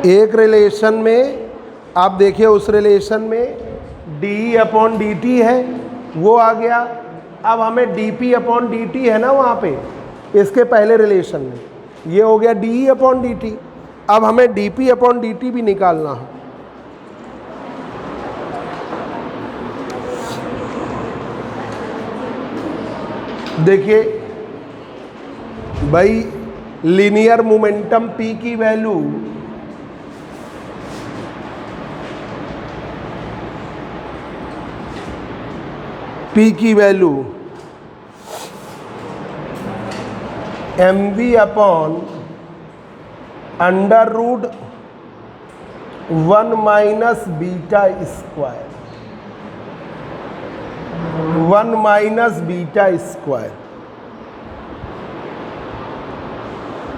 एक रिलेशन में आप देखिए, उस रिलेशन में डी अपॉन डी टी है, वो आ गया। अब हमें D P upon D T है ना वहाँ पे, इसके पहले रिलेशन में ये हो गया डी अपॉन डी टी। अब हमें D P upon D T भी निकालना है। देखिए भाई, लीनियर मोमेंटम पी की value M V upon under root 1 minus beta square, 1 minus beta square,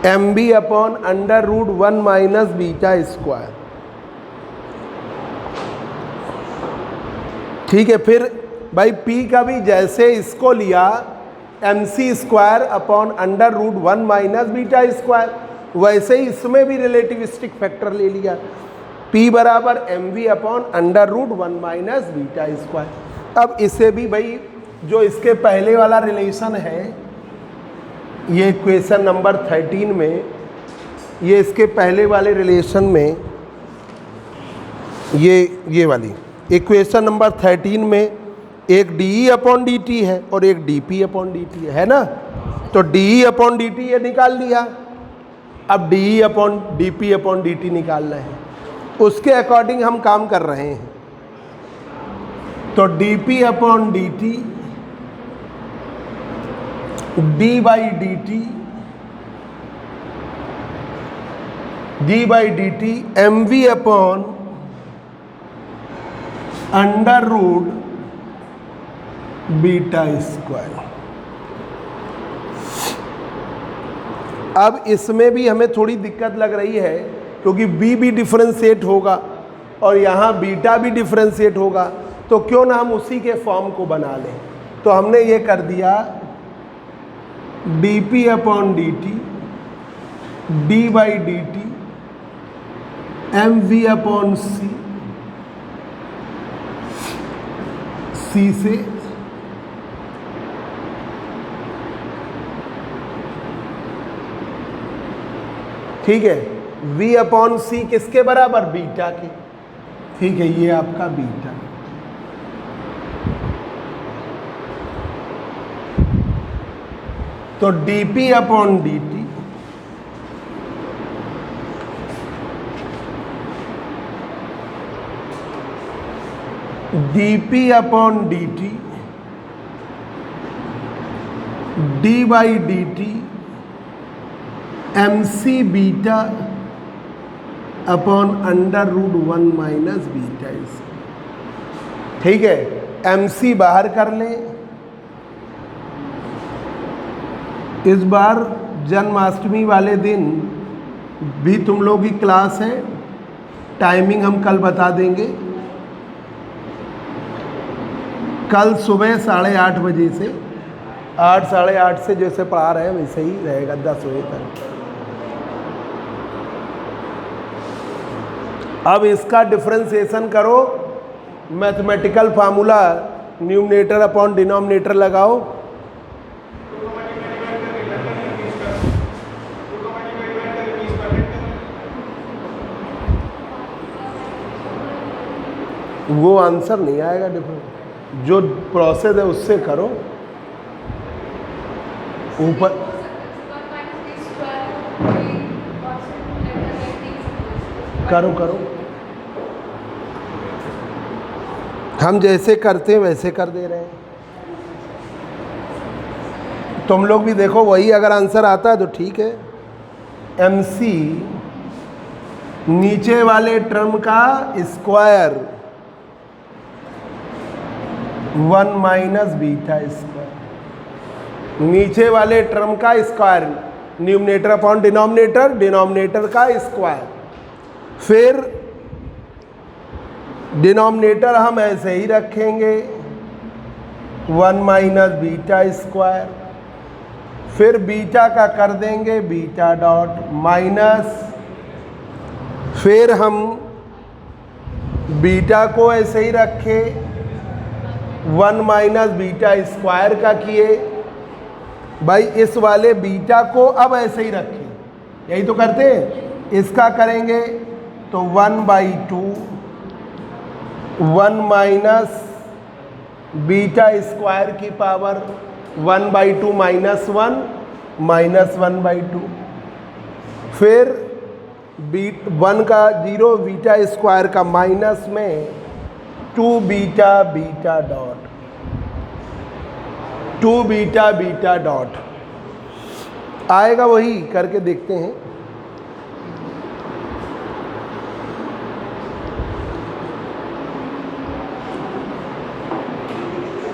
M B upon under root 1 minus beta square. ठीक है, फिर भाई P का भी जैसे इसको लिया M C square upon under root 1 minus beta square, वैसे ही इसमें भी रिलेटिविस्टिक फैक्टर ले लिया, P बराबर M V upon under root 1 minus beta square. अब इसे भी भाई जो इसके पहले वाला रिलेशन है, ये इक्वेशन नंबर 13 में, ये इसके पहले वाले रिलेशन में, ये वाली इक्वेशन नंबर 13 में एक D E upon D T है और एक D P upon D T है ना। तो D E upon D T ये निकाल लिया, अब D E upon D P upon D T निकालना है, उसके अकॉर्डिंग हम काम कर रहे हैं। तो D P upon D T D by D T M V upon under root beta square. अब इसमें भी हमें थोड़ी दिक्कत लग रही है, क्योंकि b भी डिफरेंशिएट होगा और यहाँ बीटा भी डिफरेंशिएट होगा, तो क्यों ना हम उसी के फॉर्म को बना लें। तो हमने ये कर दिया D P upon D T D by D T M V upon C, C से ठीक है, v अपॉन सी किसके बराबर, बीटा के। ठीक है, ये आपका बीटा। तो dp upon dt dp upon dt d by D T M C beta upon under root 1 minus beta. ठीक है, एम सी बाहर कर लें। इस बार जन्माष्टमी वाले दिन भी तुम लोग की क्लास है, टाइमिंग हम कल बता देंगे। कल सुबह 8:30 बजे से 8 साढ़े 8 से जैसे पढ़ा रहे हैं वैसे ही रहेगा 10 बजे तक। अब इसका डिफरेंशिएशन करो, mathematical formula numerator upon denominator लगाओ। वो आंसर नहीं आएगा, डिफरेंस जो प्रोसेस है उससे करो। ऊपर करो हम जैसे करते हैं वैसे कर दे रहे हैं। तुम लोग भी देखो, वही अगर आंसर आता है तो ठीक है। एम सी नीचे वाले टर्म का स्क्वायर 1 माइनस बीटा स्क्वायर, नीचे वाले टर्म का square, numerator upon denominator, denominator का स्क्वायर। फिर डिनोमिनेटर हम ऐसे ही रखेंगे 1 माइनस बीटा स्क्वायर, फिर बीटा का कर देंगे बीटा डॉट माइनस, फिर हम बीटा को ऐसे ही रखे, 1 माइनस बीटा स्क्वायर का किए। भाई इस वाले बीटा को अब ऐसे ही रखें, यही तो करते हैं। इसका करेंगे तो 1/2 1 माइनस बीटा स्क्वायर की पावर 1/2 माइनस 1 माइनस 1/2। फिर 1 का 0 बीटा स्क्वायर का माइनस में 2 beta beta dot 2 beta beta dot आएगा, वही करके देखते हैं।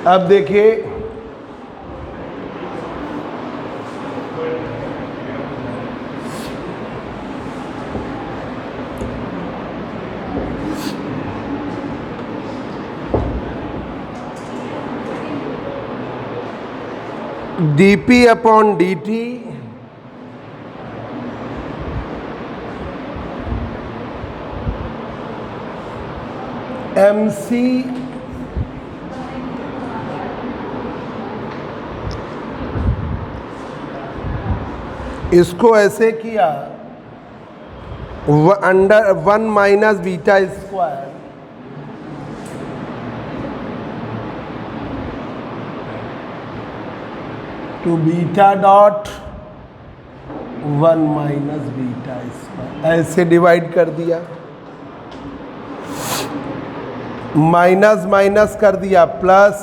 अब देखिए dp अपॉन dt mc इसको ऐसे किया, under 1 minus beta square two beta dot 1 minus beta square, ऐसे डिवाइड कर दिया। माइनस माइनस कर दिया प्लस,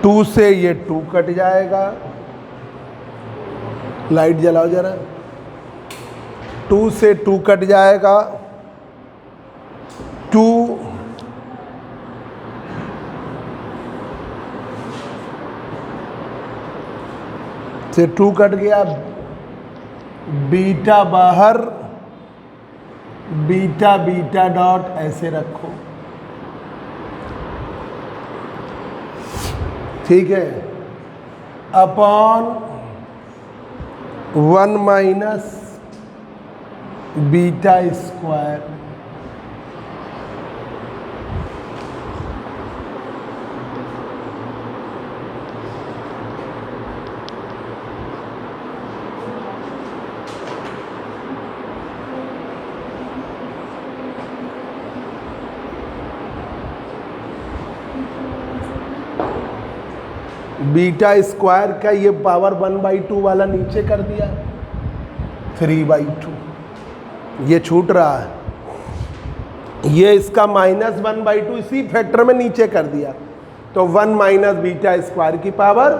2 से ये 2 कट जाएगा। लाइट जलाओ जरा। 2 से 2 कट जाएगा, 2 से 2 कट गया, बीटा बाहर, बीटा बीटा डॉट ऐसे रखो, ठीक है, upon 1 minus beta square beta square का ये पावर 1/2 वाला नीचे कर दिया, 3/2 ये छूट रहा है। ये इसका माइनस 1/2 इसी फैक्टर में नीचे कर दिया, तो 1 माइनस बीटा स्क्वायर की पावर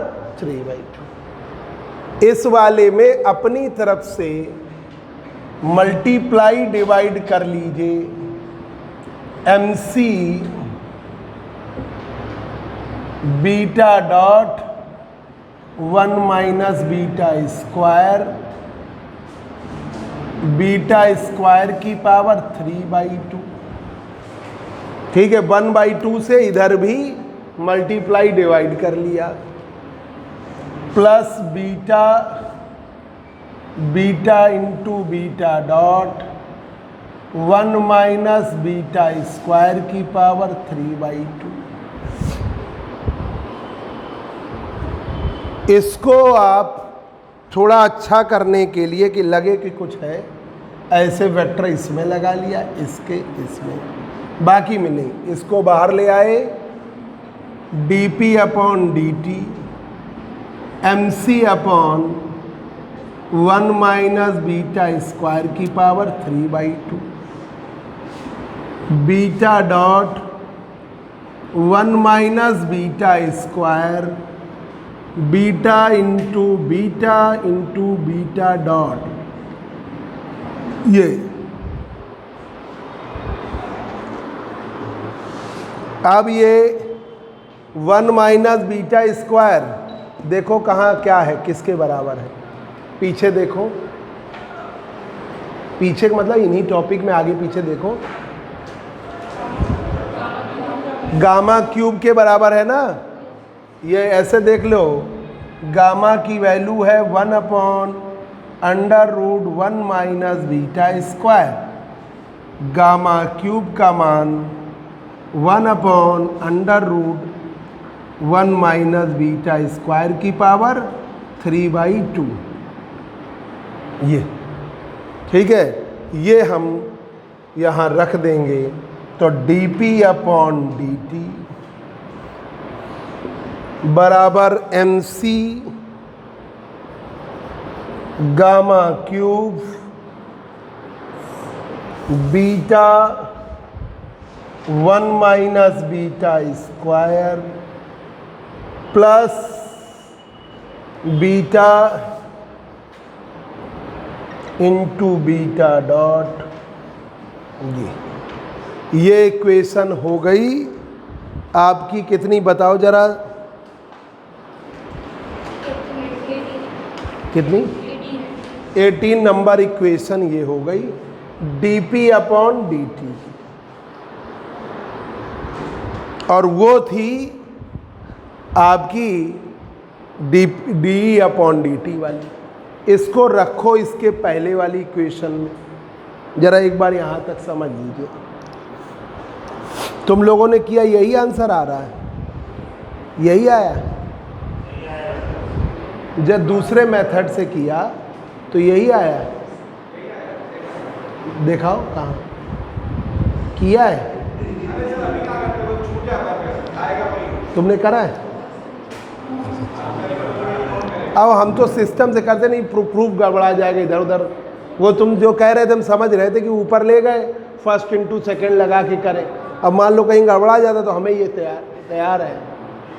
3/2। इस वाले में अपनी तरफ से मल्टीप्लाई डिवाइड कर लीजिए, MC beta dot 1 minus beta square, beta square की पावर 3/2, ठीक है। 1/2 से इधर भी मल्टीप्लाई डिवाइड कर लिया, plus beta beta into beta dot 1 minus beta square की पावर 3/2। इसको आप थोड़ा अच्छा करने के लिए कि लगे कि कुछ है, ऐसे वेक्टर इसमें लगा लिया, इसके इसमें, बाकी में नहीं। इसको बाहर ले आए, dp upon dt mc upon 1 minus beta square की power 3/2, beta dot 1 minus beta square, beta into beta dot, ये अब ये 1 माइनस बीटा स्क्वायर देखो कहाँ क्या है, किसके बराबर है, पीछे देखो, पीछे मतलब इन्हीं टॉपिक में आगे पीछे देखो, गामा क्यूब के बराबर है ना। ये ऐसे देख लो, गामा की वैल्यू है 1 upon under root 1 minus beta square, gamma cube का मान 1 upon under root 1 minus beta square की पावर 3/2। ये ठीक है, ये हम यहाँ रख देंगे। तो dp अपॉन dt बराबर mc gamma cube beta 1 minus beta square plus beta into beta dot. ये इक्वेशन हो गई आपकी कितनी, बताओ जरा कितनी? 18 नंबर इक्वेशन ये हो गई dp अपॉन dt। और वो थी आपकी डी अपॉन dt वाली। इसको रखो इसके पहले वाली इक्वेशन में, जरा एक बार यहाँ तक समझ लीजिए। तुम लोगों ने किया, यही आंसर आ रहा है, यही आया। जब दूसरे मेथड से किया तो यही आया, दिखाओ कहाँ किया है, तुमने करा है। अब हम तो सिस्टम से करते नहीं, प्रूफ गड़बड़ा जाएगा इधर उधर। वो तुम जो कह रहे थे हम समझ रहे थे कि ऊपर ले गए, फर्स्ट इंटू सेकेंड लगा के करें। अब मान लो कहीं गड़बड़ा जाता तो हमें ये तैयार है,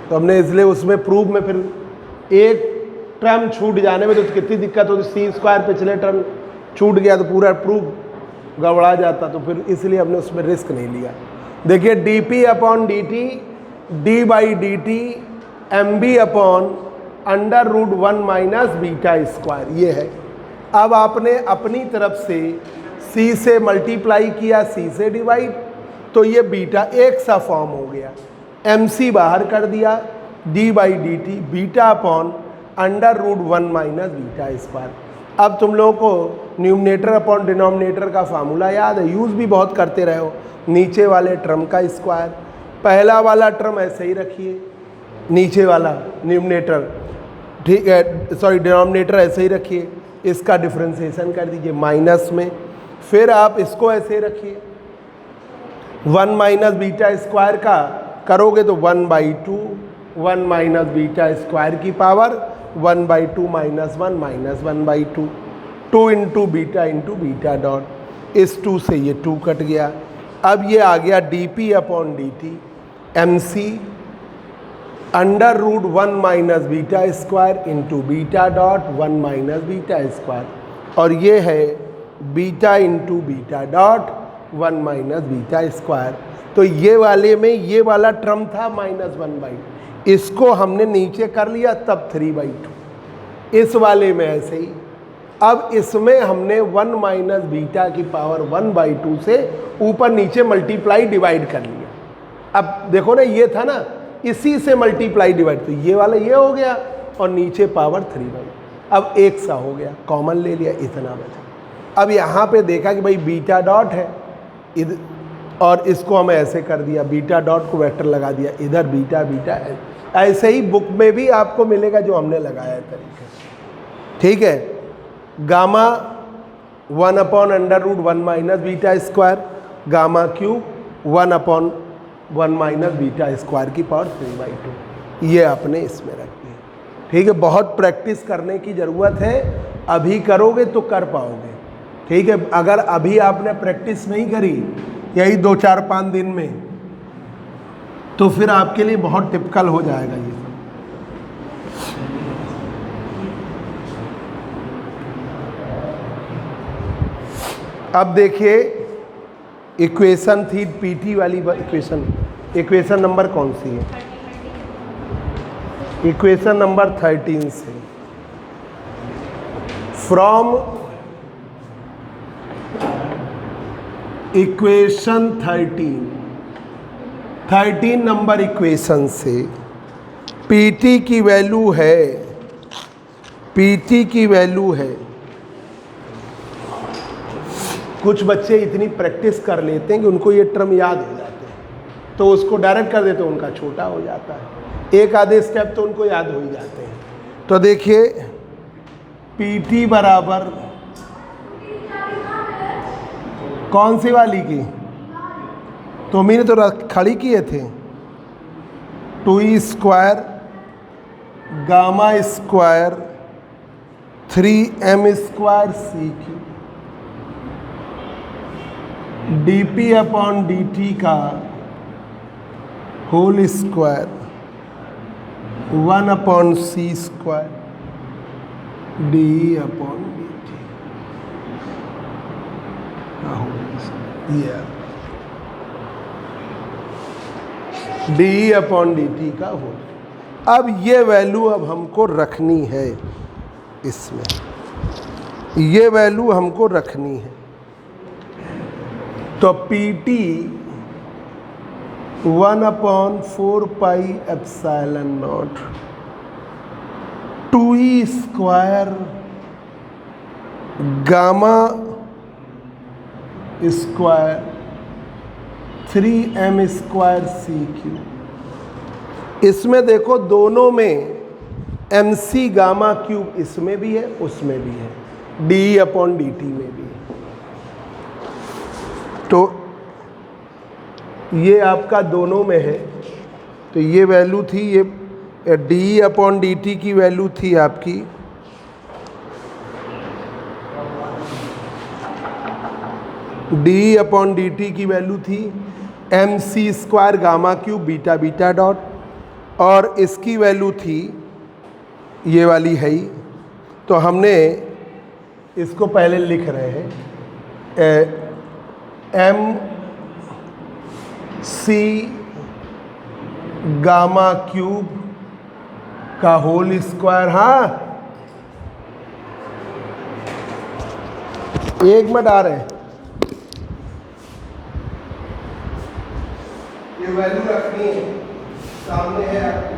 तो हमने इसलिए उसमें प्रूफ में फिर एक टर्म छूट जाने में तो कितनी दिक्कत होती। सी स्क्वायर पिछले टर्म छूट गया तो पूरा प्रूफ गड़बड़ा जाता, तो फिर इसलिए हमने उसमें रिस्क नहीं लिया। देखिए dp upon dt d/dt mb upon under root 1 minus beta square, ये है। अब आपने अपनी तरफ से c से मल्टीप्लाई किया, c से डिवाइड, तो ये बीटा एक सा फॉर्म हो गया। mc बाहर कर दिया, d/dt beta upon under root 1 minus beta square. अब तुम लोगों को न्यूमरेटर अपॉन डिनोमिनेटर का फार्मूला याद है, यूज़ भी बहुत करते रहे हो। नीचे वाले टर्म का स्क्वायर, पहला वाला टर्म ऐसे ही रखिए, नीचे वाला न्यूमरेटर, ठीक है, सॉरी डिनोमिनेटर ऐसे ही रखिए, इसका डिफरेंशिएशन कर दीजिए माइनस में। फिर आप इसको ऐसे रखिए, 1 माइनस बीटा स्क्वायर का करोगे तो 1/2, 1 माइनस बीटा स्क्वायर की power 1/2 minus 1 minus 1/2, 2 into beta dot. इस 2 से ये 2 कट गया। अब ये आ गया dp upon dt mc under root 1 minus beta square into beta dot 1 minus beta square, और ये है beta into beta dot 1 minus beta square. तो ये वाले में ये वाला टर्म था -1/2, इसको हमने नीचे कर लिया, तब 3/2। इस वाले में ऐसे ही। अब इसमें हमने 1 माइनस बीटा की पावर 1/2 से ऊपर नीचे मल्टीप्लाई डिवाइड कर लिया। अब देखो ना, ये था ना, इसी से मल्टीप्लाई डिवाइड, तो ये वाला ये हो गया और नीचे पावर 3/2। अब एक सा हो गया, कॉमन ले लिया, इतना बचा। अब यहाँ पे देखा कि भाई बीटा डॉट है इधर, और इसको हमें ऐसे कर दिया, बीटा डॉट को वेक्टर लगा दिया इधर, बीटा बीटा। ऐसे ही बुक में भी आपको मिलेगा जो हमने लगाया है तरीके से, ठीक है। Gamma 1 upon under root 1 minus beta square, gamma cube 1 upon 1 minus beta square की पावर 3/2, ये आपने इसमें रख दिया, ठीक है। बहुत प्रैक्टिस करने की ज़रूरत है, अभी करोगे तो कर पाओगे, ठीक है। अगर अभी आपने प्रैक्टिस नहीं करी यही 2, 4, 5 दिन में, तो फिर आपके लिए बहुत टिपिकल हो जाएगा ये। अब देखिए इक्वेशन थी पीटी वाली इक्वेशन नंबर कौन सी है? इक्वेशन नंबर 13 से। फ्रॉम इक्वेशन 13 नंबर इक्वेशन से पीटी की वैल्यू है कुछ बच्चे इतनी प्रैक्टिस कर लेते हैं कि उनको ये टर्म याद हो जाते हैं, तो उसको डायरेक्ट कर देते हैं, उनका छोटा हो जाता है। एक आधे स्टेप तो उनको याद हो ही जाते हैं। तो देखिए PT बराबर कौन सी वाली की, तो मैंने तो खड़ी किए थे 2e square gamma square 3m square CQ dp upon dt का whole square 1 upon c square de upon dt का whole square, de upon dt का होल। अब ये वैल्यू अब हमको रखनी है, इसमें ये वैल्यू हमको रखनी है। तो PT 1 अपॉन 4 पाई epsilon naught 2e square gamma square 3m square CQ। इसमें देखो दोनों में MC गामा क्यूब इसमें भी है उसमें भी है, DE अपॉन DT में भी है। तो ये आपका दोनों में है, तो ये वैल्यू थी, ये DE अपॉन DT की वैल्यू थी आपकी DE अपॉन DT की वैल्यू थी MC square gamma cube beta beta dot, और इसकी वैल्यू थी ये वाली है ही। तो हमने इसको पहले लिख रहे हैं MC गामा क्यूब का होल स्क्वायर। हाँ, एक मिनट आ रहे हैं, ये वैल्यू रखनी है, सामने है आपको।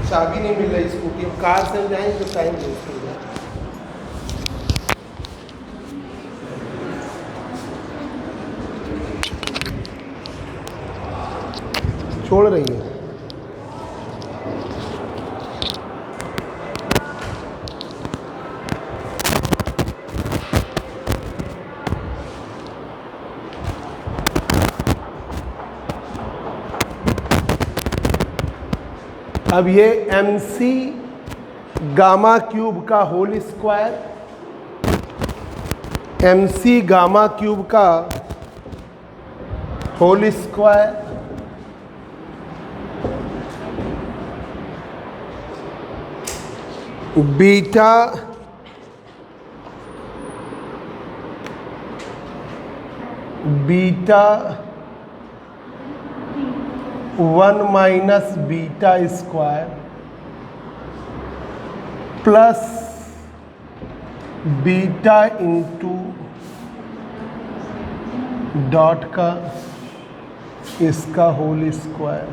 चाबी नहीं मिल रही स्कूटी, कार से जाएंगे तो टाइम वेस्ट हो जाए। छोड़ रही है। अब ये MC गामा क्यूब का whole square, MC gamma cube का whole square beta beta 1 minus beta square plus beta into dot का इसका होल स्क्वायर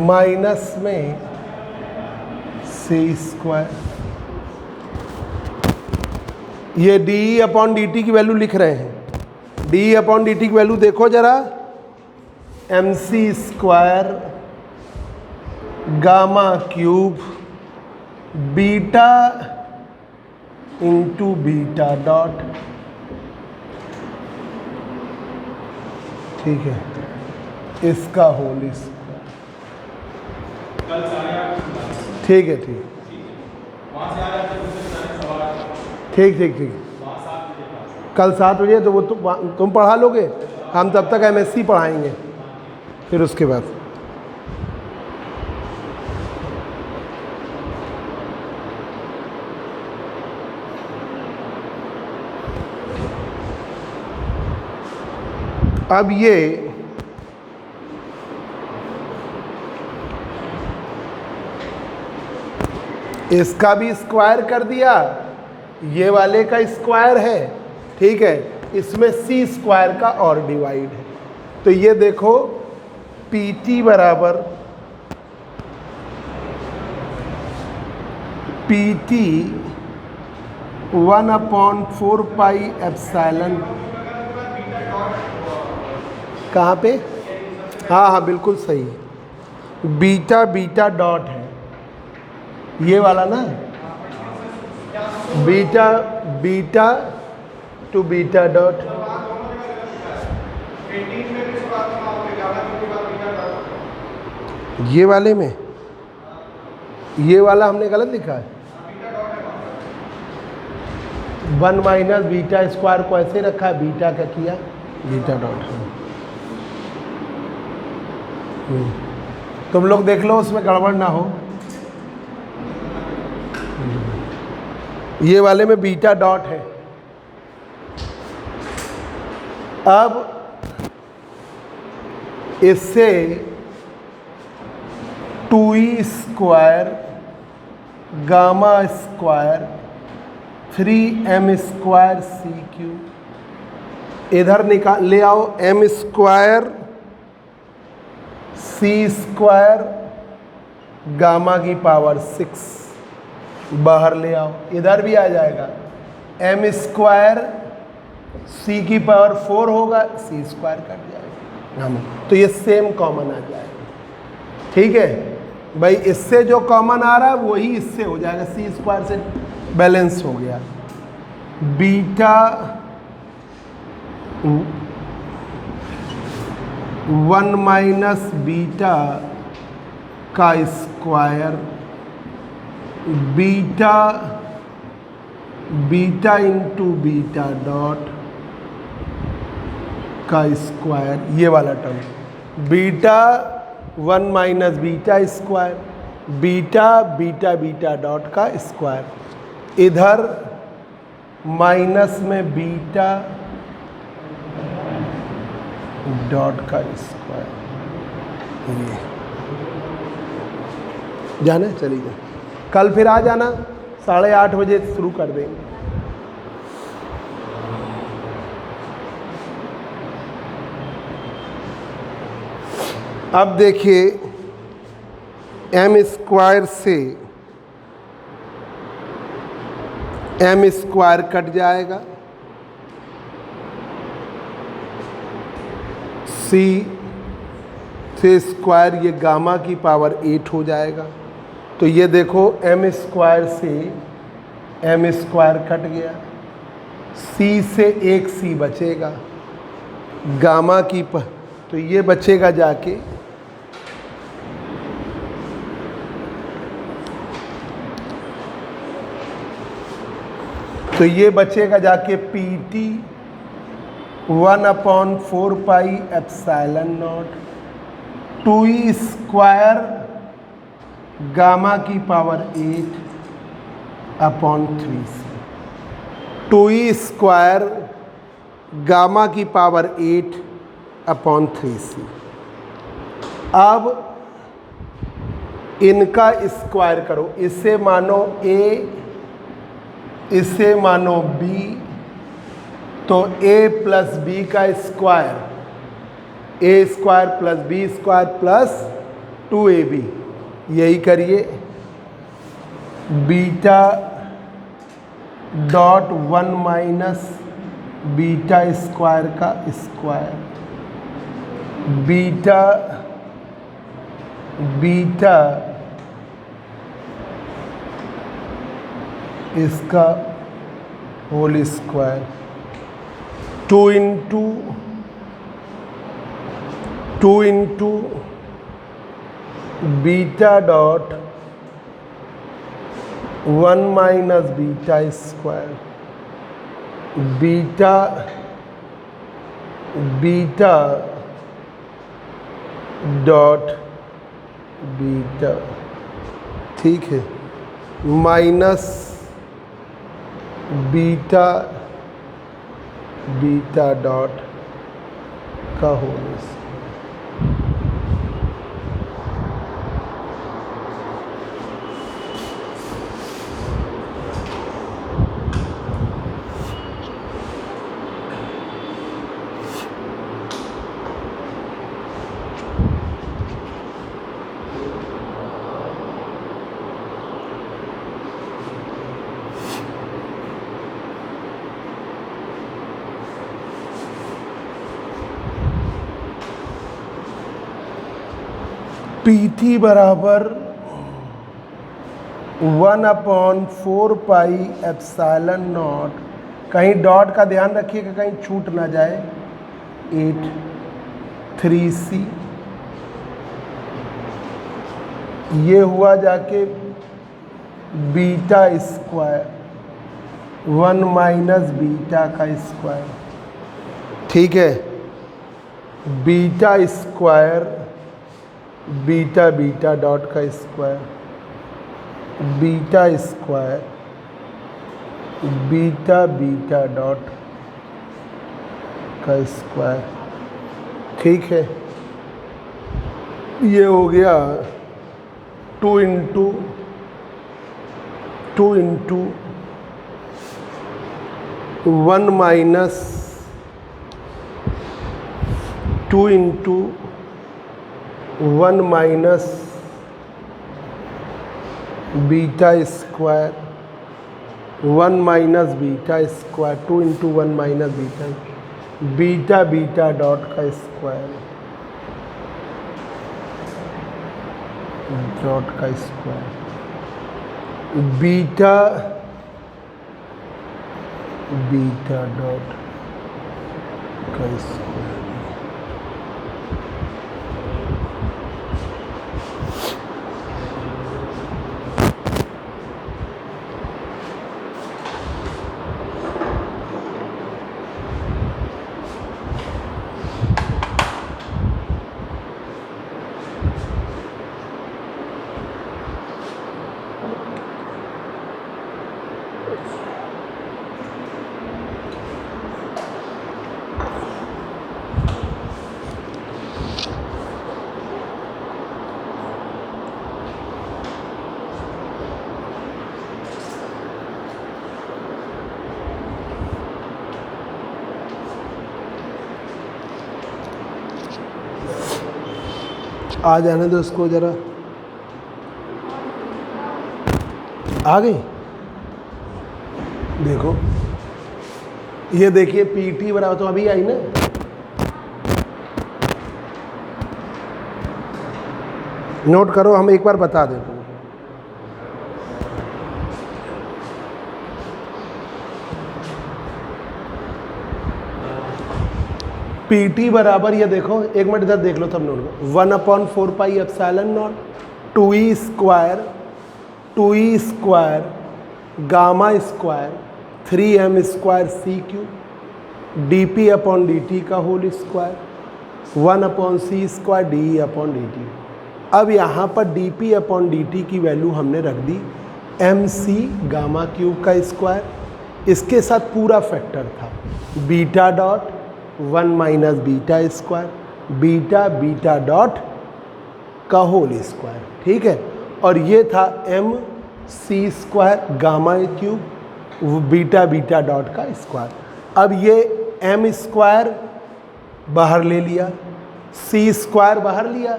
माइनस में सी स्क्वायर। ये डी अपॉन डी टी की वैल्यू लिख रहे हैं। डी अपॉन डी टी की वैल्यू देखो जरा, M C square gamma cube beta into beta dot, ठीक है, इसका होल स्क्वायर। ठीक है, ठीक ठीक ठीक ठीक कल 7 बजे तो वो तुम पढ़ा लोगे, हम तब तक एमएससी पढ़ाएंगे, फिर उसके बाद अब ये इसका भी स्क्वायर कर दिया, ये वाले का स्क्वायर है, ठीक है, इसमें सी स्क्वायर का और डिवाइड है। तो ये देखो पी टी बराबर पी टी 1/4 पाई एप्सिलॉन, कहाँ पे? हाँ हाँ बिल्कुल सही, बीटा बीटा डॉट है ये वाला ना, beta beta two beta dot. ये वाले में ये वाला हमने गलत लिखा है, 1 माइनस बीटा स्क्वायर को ऐसे रखा है, बीटा का किया बीटा डॉट। तुम लोग देख लो उसमें गड़बड़ ना हो। ये वाले में बीटा डॉट है। अब इससे 2e square gamma square 3m square C Q, इधर निकाल ले आओ, m square C square gamma की पावर 6 बाहर ले आओ, इधर भी आ जाएगा, m स्क्वायर सी की पावर 4 होगा, सी स्क्वायर कट जाएगा, तो ये सेम कॉमन आ जाएगा। ठीक है भाई, इससे जो कॉमन आ रहा है वही इससे हो जाएगा, सी स्क्वायर से बैलेंस हो गया। बीटा 1 माइनस बीटा का square beta beta into beta dot का स्क्वायर, ये वाला term beta 1 minus beta square beta beta beta dot का स्क्वायर, इधर माइनस में बीटा डॉट का स्क्वायर, ये जाना चलिए, कल फिर आ जाना 8:30 बजे शुरू कर देंगे। अब देखिए m स्क्वायर से m स्क्वायर कट जाएगा, c से स्क्वायर ये गामा की पावर 8 हो जाएगा। तो ये देखो m स्क्वायर से m स्क्वायर कट गया, c से एक c बचेगा गामा की तो ये बचेगा जाके तो ये बचेगा जाके P T 1/4 pi epsilon naught 2e square gamma की power 8 upon 3c, 2e square gamma की पावर 8 अपॉन 3c। अब इनका स्क्वायर करो, इसे मानो a, इसे मानो b, तो a प्लस बी का square, A square plus B square plus 2ab, यही करिए। Beta dot 1 minus beta square का स्क्वायर, बीटा बीटा इसका whole square, 2 into beta dot 1 minus beta square, beta dot beta, ठीक है, minus beta dot का whole square. PT बराबर 1/4πε0, कहीं dot का ध्यान रखिएगा कहीं छूट ना जाए, 8 3c, ये हुआ जाके बीटा स्क्वायर 1 माइनस बीटा का स्क्वायर, ठीक है, बीटा स्क्वायर बीटा डॉट का square, beta square beta dot का स्क्वायर, ठीक है। ये हो गया 2 into 1 minus 2 into 1 minus beta square 1 minus beta square, 2 into 1 minus beta dot का स्क्वायर, बीटा डॉट का स्क्वायर। आ जाने दो इसको ज़रा, आ गई। देखो ये देखिए PT बराबर, तो अभी आई ना, नोट करो, हम एक बार बता दें। PT बराबर, ये देखो एक मिनट इधर देख लो तब नोट करो, 1/4πε0 2e square gamma square 3m square c³ dp/dt का होल स्क्वायर 1/c² de/dt। अब यहाँ पर dp अपॉन dt की वैल्यू हमने रख दी mc गामा क्यूब का स्क्वायर, इसके साथ पूरा फैक्टर था beta dot 1 minus beta square, beta beta dot का होल स्क्वायर, ठीक है। और ये था mc square gamma cube beta beta dot का स्क्वायर। अब ये m स्क्वायर बाहर ले लिया, c स्क्वायर बाहर लिया,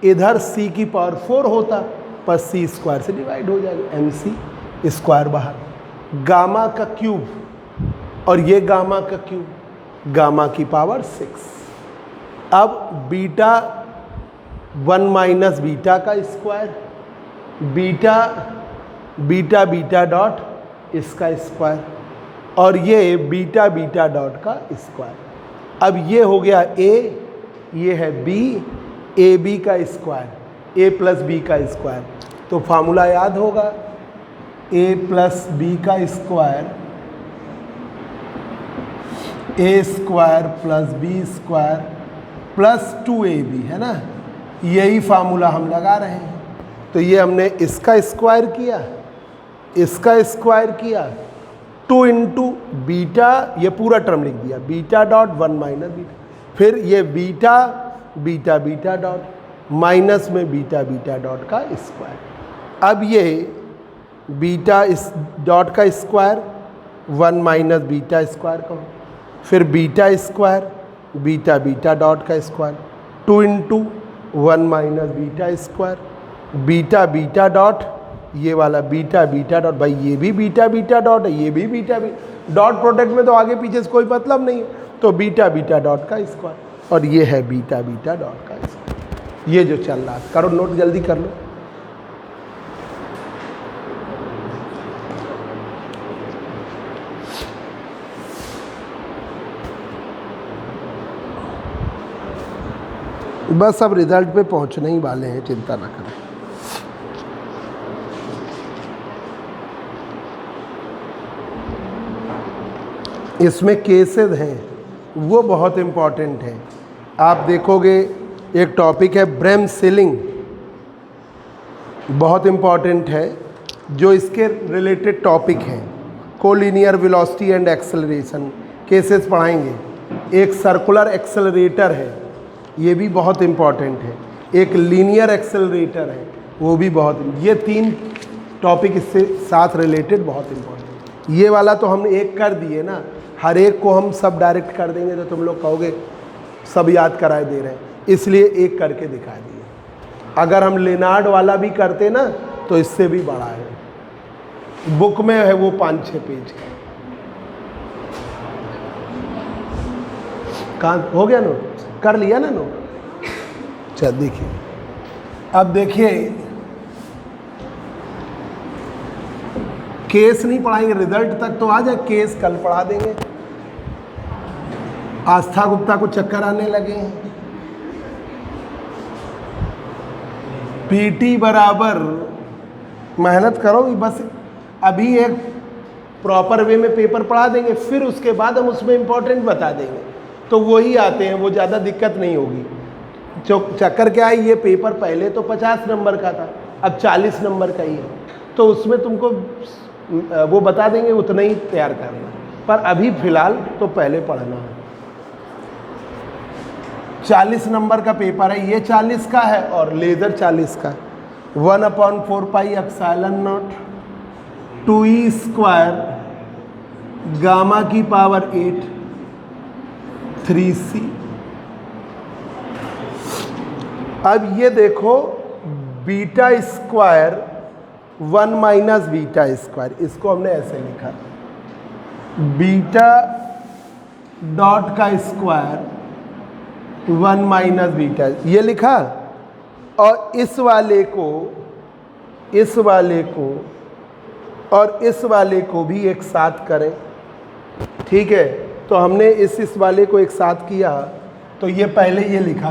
इधर c की पावर 4 होता पर c स्क्वायर से डिवाइड हो जाएगा, mc स्क्वायर बाहर, गामा का क्यूब और ये गामा का क्यूब, गामा की पावर 6। अब बीटा 1 माइनस बीटा का square, beta beta beta dot इसका स्क्वायर और ये बीटा बीटा डॉट का स्क्वायर। अब ये हो गया a, ये है b, ए बी का स्क्वायर, a प्लस बी का स्क्वायर। तो फार्मूला याद होगा, a प्लस बी का square a square plus B square plus 2ab, है ना, यही फार्मूला हम लगा रहे हैं। तो ये हमने इसका स्क्वायर किया, इसका स्क्वायर किया, 2 इंटू बीटा, ये पूरा टर्म लिख दिया, बीटा डॉट 1 माइनस बीटा, फिर ये beta beta beta dot minus में बीटा बीटा डॉट का स्क्वायर। अब ये बीटा इस डॉट का स्क्वायर 1 माइनस बीटा स्क्वायर का, फिर beta square beta beta dot का square, 2 into 1 minus beta square, beta beta dot, ये वाला बीटा बीटा डॉट, भाई ये भी बीटा बीटा डॉट है, ये भी बीटा बीटा डॉट, प्रोडक्ट में तो आगे पीछे से कोई मतलब नहीं है, तो बीटा बीटा डॉट का स्क्वायर, और ये है बीटा बीटा डॉट का स्क्वायर। ये जो चल रहा है, करो नोट, जल्दी कर लो। बस अब रिजल्ट पे पहुंचने ही वाले हैं, चिंता ना करें। इसमें केसेस हैं वो बहुत इम्पॉर्टेंट हैं। आप देखोगे एक टॉपिक है ब्रेम सीलिंग, बहुत इम्पॉर्टेंट है, जो इसके रिलेटेड टॉपिक हैं। Collinear velocity and acceleration cases पढ़ाएंगे। एक सर्कुलर एक्सेलरेटर है, ये भी बहुत इम्पॉर्टेंट है। एक लीनियर एक्सेलरेटर है, वो भी बहुत, ये 3 टॉपिक इससे साथ रिलेटेड बहुत इम्पॉर्टेंट। ये वाला तो हम एक कर दिए ना, हर एक को हम सब डायरेक्ट कर देंगे तो तुम लोग कहोगे सब याद कराए दे रहे हैं, इसलिए एक करके दिखा दिए। अगर हम लेनार्ड वाला भी करते ना तो इससे भी बड़ा है, बुक में है वो 5-6 पेज का। कहाँ हो गया नोट, कर लिया ना नोट? चल देखिए, अब देखिए केस नहीं पढ़ाएंगे, रिजल्ट तक तो आ जाए, केस कल पढ़ा देंगे। आस्था गुप्ता को चक्कर आने लगे हैं। पीटी बराबर, मेहनत करो, बस अभी एक प्रॉपर वे में पेपर पढ़ा देंगे, फिर उसके बाद हम उसमें इम्पोर्टेंट बता देंगे, तो वही आते हैं, वो ज़्यादा दिक्कत नहीं होगी। चक्कर क्या है, ये पेपर पहले तो 50 नंबर का था, अब 40 नंबर का ही है, तो उसमें तुमको वो बता देंगे, उतना ही तैयार करना, पर अभी फ़िलहाल तो पहले पढ़ना है। 40 नंबर का पेपर है, ये 40 का है और लेज़र 40 का है। 1/4 pi epsilon naught 2e square gamma की पावर 8 3c। अब ये देखो beta square 1 minus beta square, इसको हमने ऐसे लिखा, बीटा डॉट का स्क्वायर 1 माइनस बीटा, ये लिखा। और इस वाले को और इस वाले को भी एक साथ करें, ठीक है। तो हमने इस वाले को एक साथ किया, तो ये पहले ये लिखा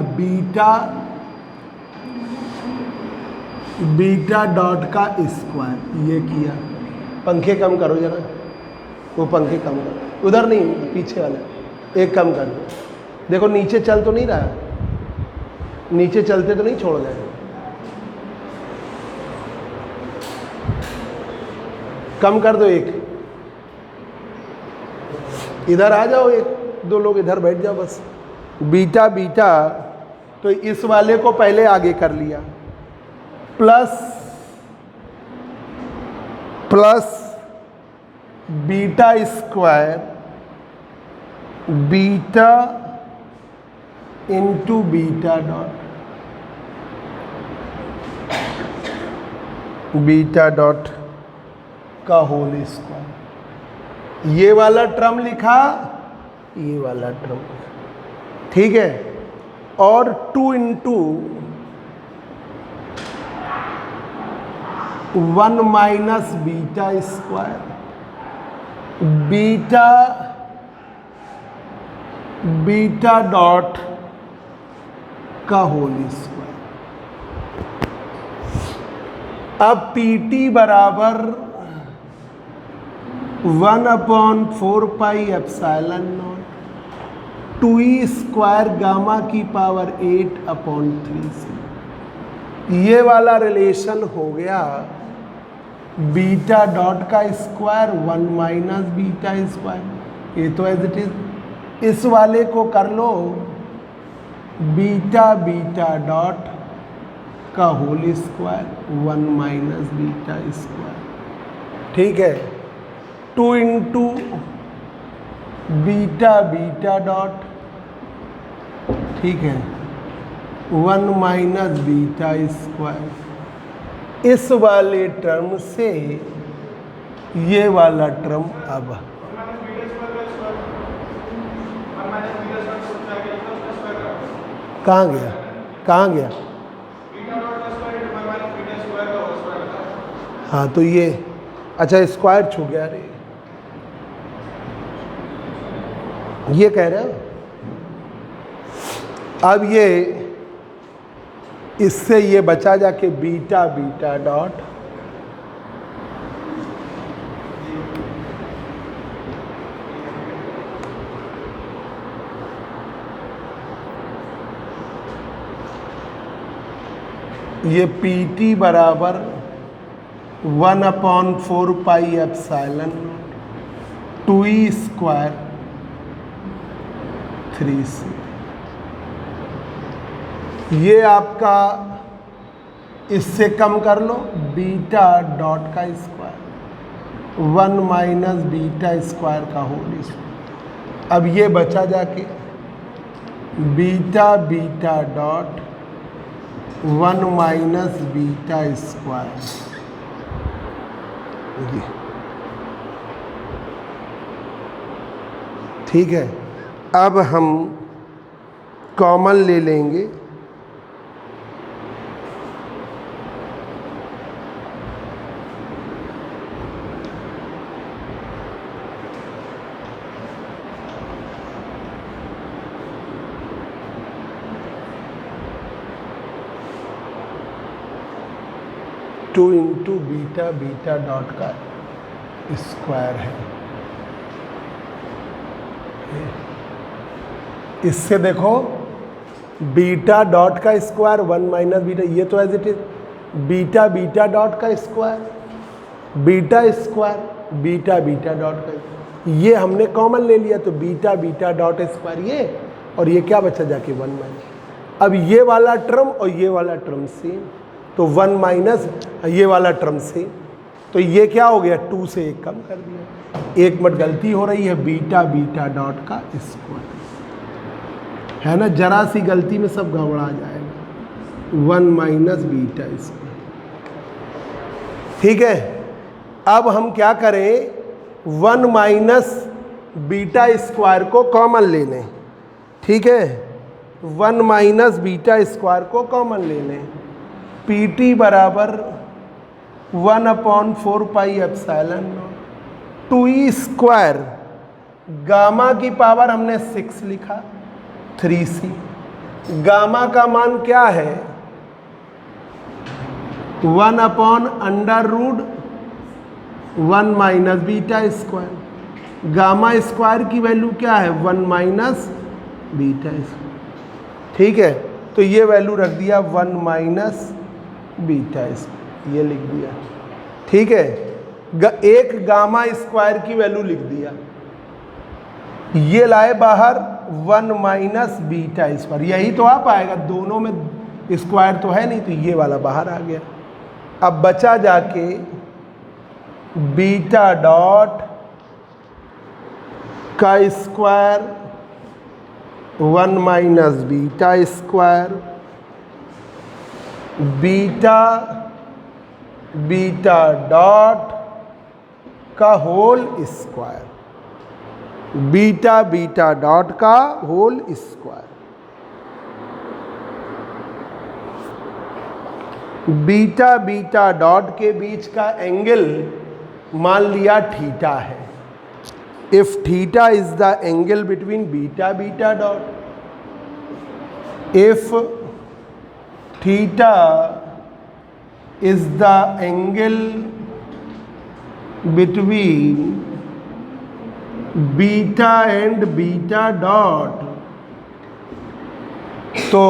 बीटा डॉट का स्क्वायर, ये किया। पंखे कम करो जरा, वो पंखे कम करो, उधर नहीं, पीछे वाला एक कम कर दो। देखो नीचे चल तो नहीं रहा, नीचे चलते तो नहीं छोड़ गए, कम कर दो एक, इधर आ जाओ, एक दो लोग इधर बैठ जाओ बस। बीटा बीटा, तो इस वाले को पहले आगे कर लिया, plus plus beta square beta into beta dot, beta dot का होल स्क्वायर। ये वाला टर्म लिखा, ये वाला टर्म लिखा, ठीक है। और 2 into 1 minus beta square beta beta dot का होल स्क्वायर। अब पीटी बराबर 1/4 pi epsilon naught 2e square gamma की पावर 8/3c। ये वाला रिलेशन हो गया बीटा डॉट का स्क्वायर 1 माइनस बीटा स्क्वायर, ये तो एज इट इज। इस वाले को कर लो बीटा बीटा डॉट का whole square 1 minus beta square, ठीक है। 2 इंटू बीटा बीटा डॉट, ठीक है, 1 माइनस बीटा स्क्वायर। इस वाले टर्म से ये वाला टर्म अब कहाँ गया, कहाँ गया? हाँ तो ये अच्छा स्क्वायर छू गया रे, ये कह रहे हो। अब ये इससे ये बचा जाके बीटा बीटा डॉट ये पीटी बराबर 1/4 pi epsilon 2e square 3c। ये आपका इससे कम कर लो बीटा डॉट का स्क्वायर 1 माइनस बीटा स्क्वायर का होल स्क्वायर। अब ये बचा जाके beta beta dot 1 minus beta square, ठीक है। अब हम कॉमन ले लेंगे, two into beta beta dot का स्क्वायर है। इससे देखो बीटा डॉट का स्क्वायर 1 माइनस बीटा, ये तो as it is beta beta dot का square beta square beta beta dot का, ये हमने कॉमन ले लिया तो बीटा बीटा डॉट स्क्वायर ये, और ये क्या बचा जाके 1 माइनस। अब ये वाला टर्म और ये वाला टर्म सेम, तो 1 माइनस ये वाला टर्म सेम, तो ये क्या हो गया 2 से 1 कम कर दिया। एक मिनट गलती हो रही है, बीटा बीटा डॉट का स्क्वायर है ना, जरा सी गलती में सब गड़बड़ा जाएगा। 1 माइनस बीटा स्क्वायर, ठीक है। अब हम क्या करें, 1 माइनस बीटा स्क्वायर को कॉमन ले लें, ठीक है। 1 माइनस बीटा स्क्वायर को कॉमन ले लें, पीटी बराबर 1/4 pi epsilon 2e square gamma की पावर हमने 6 लिखा 3c। गामा का मान क्या है 1/√1 minus beta square. Gamma square की वैल्यू क्या है 1 माइनस बीटा स्क्वायर, ठीक है। तो ये वैल्यू रख दिया 1 माइनस बीटा स्क्वायर, ये लिख दिया। ठीक है, एक गामा स्क्वायर की वैल्यू लिख दिया, ये लाए बाहर 1 माइनस बीटा स्क्वायर, यही तो आ पाएगा, दोनों में स्क्वायर तो है नहीं, तो ये वाला बाहर आ गया। अब बचा जाके बीटा डॉट का square 1 minus beta square, beta dot का होल स्क्वायर, बीटा डॉट का होल स्क्वायर, बीटा डॉट के बीच का एंगल मान लिया थीटा है। If theta is the angle between beta dot, if theta is the angle between beta and beta dot, तो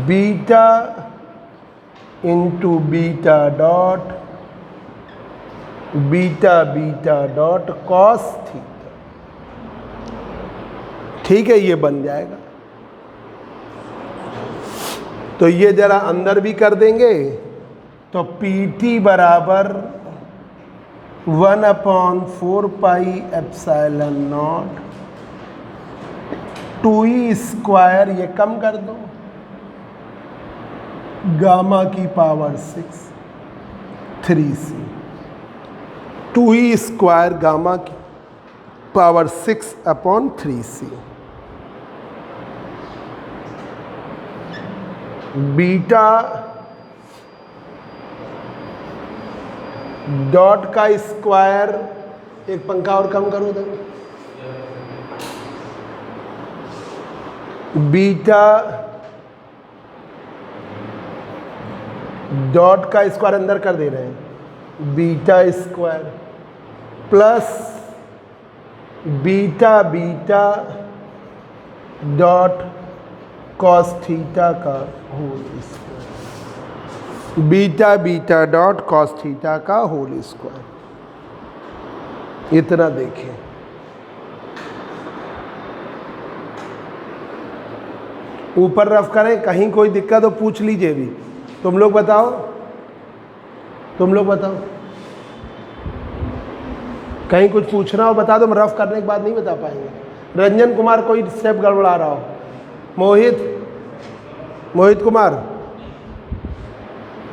beta into beta dot dot cos theta, ठीक है, ये बन जाएगा। तो ये जरा अंदर भी कर देंगे, तो PT बराबर 1/4 pi epsilon naught 2e square, ये कम कर दो, गामा की power 6 3c, 2e square gamma की पावर 6/3c, बीटा डॉट का स्क्वायर, एक पंखा और कम करो दो, बीटा डॉट का स्क्वायर अंदर कर दे रहे हैं, beta square plus beta dot cos theta का whole square, beta dot cos theta का होल स्क्वायर। इतना देखें, ऊपर रफ करें, कहीं कोई दिक्कत हो पूछ लीजिए भी। तुम लोग बताओ, कहीं कुछ पूछना हो बता दो, हम रफ करने के बाद नहीं बता पाएंगे। रंजन कुमार कोई स्टेप गड़बड़ा रहा हो, मोहित कुमार,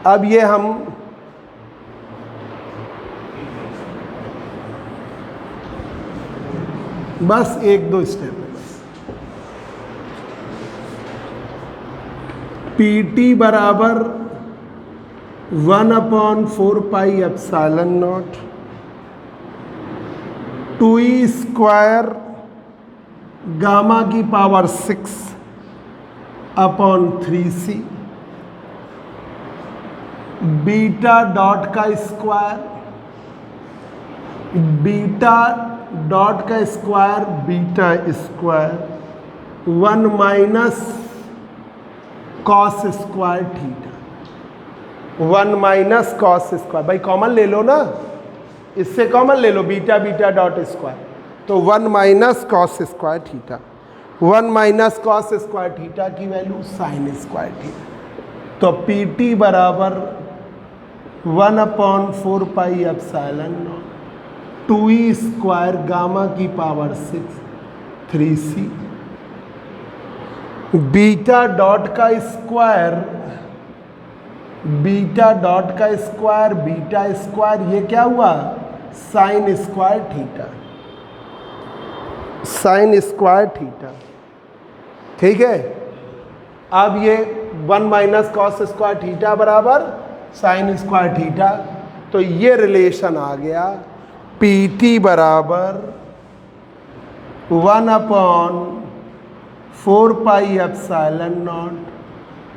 अब ये हम बस 1-2 स्टेप है बस। PT बराबर 1/4 pi epsilon naught 2e square gamma की पावर 6/3c, बीटा डॉट का square, beta square 1 minus cos square theta, 1 minus cos square, भाई कॉमन ले लो ना, इससे कॉमन ले लो, बीटा डॉट स्क्वायर, तो 1 minus cos square theta, 1 minus cos square theta की value sine square theta, तो PT बराबर 1/4 pi epsilon naught 2e square gamma की पावर 6 3c, बीटा डॉट का स्क्वायर, बीटा स्क्वायर, ये क्या हुआ, साइन स्क्वायर थीटा, ठीक है। अब ये 1 माइनस कॉस स्क्वायर थीटा बराबर साइन स्क्वायर थीटा, तो ये रिलेशन आ गया, PT बराबर 1/4 pi epsilon naught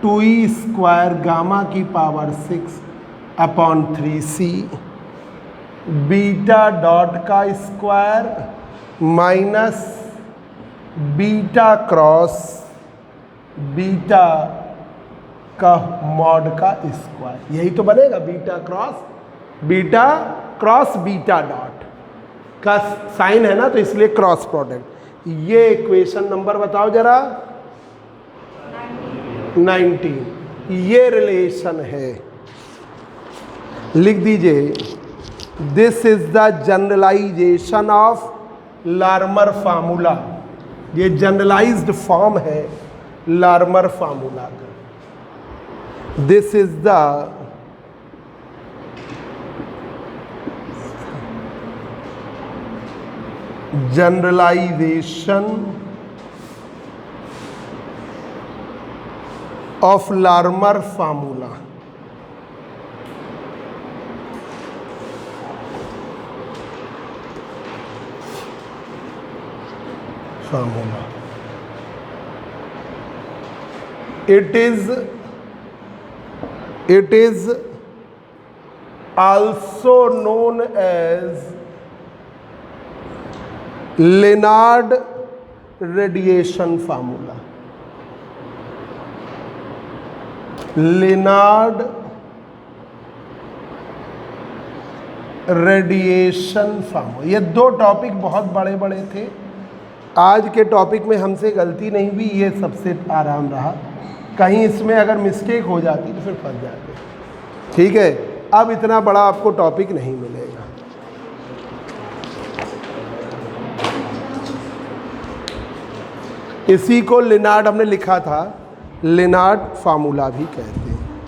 2e square gamma की पावर 6/3c, बीटा डॉट का square minus beta cross beta का मॉड का स्क्वायर, यही तो बनेगा बीटा क्रॉस बीटा डॉट का साइन है ना, तो इसलिए क्रॉस प्रोडक्ट। ये इक्वेशन नंबर बताओ जरा, 19। ये रिलेशन है, लिख दीजिए, this is the generalisation of Larmor formula. ये जनरलाइज्ड फॉर्म है लार्मर फार्मूला का। This is the generalisation of Larmor formula. It is also known as Lenard radiation formula. Lenard radiation formula. ये दो टॉपिक बहुत बड़े बड़े थे, आज के टॉपिक में हमसे गलती नहीं हुई, ये सबसे आराम रहा। कहीं इसमें अगर मिस्टेक हो जाती तो फिर फंस जाते। ठीक है, अब इतना बड़ा आपको टॉपिक नहीं मिलेगा। इसी को लेनार्ड हमने लिखा था, लेनार्ड फार्मूला भी कहते हैं।